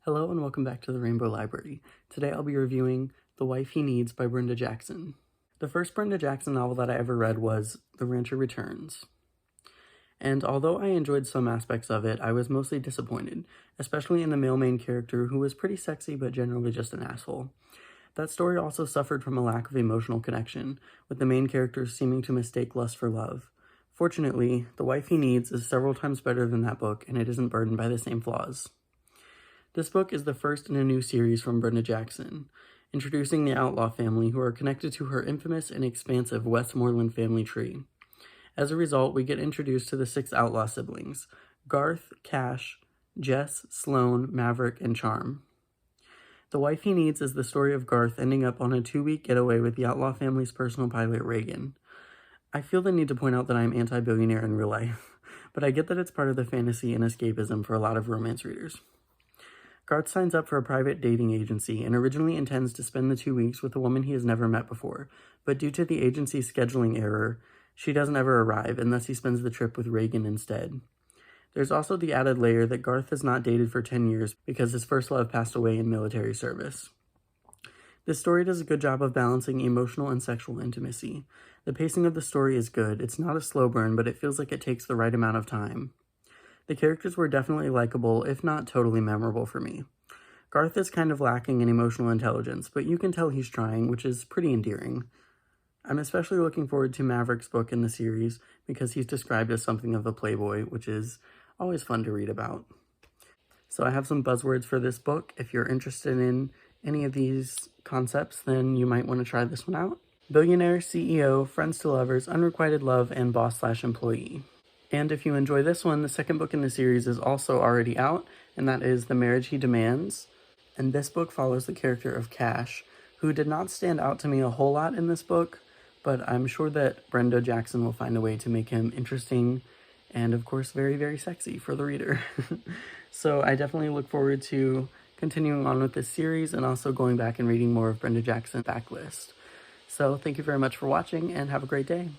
Hello and welcome back to the Rainbow Library. Today I'll be reviewing The Wife He Needs by Brenda Jackson. The first Brenda Jackson novel that I ever read was The Rancher Returns. And although I enjoyed some aspects of it, I was mostly disappointed, especially in the male main character who was pretty sexy but generally just an asshole. That story also suffered from a lack of emotional connection, with the main characters seeming to mistake lust for love. Fortunately, The Wife He Needs is several times better than that book, and it isn't burdened by the same flaws. This book is the first in a new series from Brenda Jackson, introducing the Outlaw family, who are connected to her infamous and expansive Westmoreland family tree. As a result, we get introduced to the 6 outlaw siblings: Garth, Cash, Jess, Sloane, Maverick, and Charm. The Wife He Needs is the story of Garth ending up on a 2-week getaway with the Outlaw family's personal pilot, Reagan. I feel the need to point out that I'm anti-billionaire in real life, but I get that it's part of the fantasy and escapism for a lot of romance readers. Garth signs up for a private dating agency and originally intends to spend the 2 weeks with a woman he has never met before, but due to the agency's scheduling error, she doesn't ever arrive, and thus he spends the trip with Reagan instead. There's also the added layer that Garth has not dated for 10 years because his first love passed away in military service. This story does a good job of balancing emotional and sexual intimacy. The pacing of the story is good. It's not a slow burn, but it feels like it takes the right amount of time. The characters were definitely likable, if not totally memorable for me. Garth is kind of lacking in emotional intelligence, but you can tell he's trying, which is pretty endearing. I'm especially looking forward to Maverick's book in the series because he's described as something of a playboy, which is always fun to read about. So I have some buzzwords for this book. If you're interested in any of these concepts, then you might want to try this one out. Billionaire, CEO, friends to lovers, unrequited love, and boss/employee. And if you enjoy this one, the second book in the series is also already out, and that is The Marriage He Demands. And this book follows the character of Cash, who did not stand out to me a whole lot in this book, but I'm sure that Brenda Jackson will find a way to make him interesting and, of course, very, very sexy for the reader. So I definitely look forward to continuing on with this series and also going back and reading more of Brenda Jackson's backlist. So thank you very much for watching and have a great day.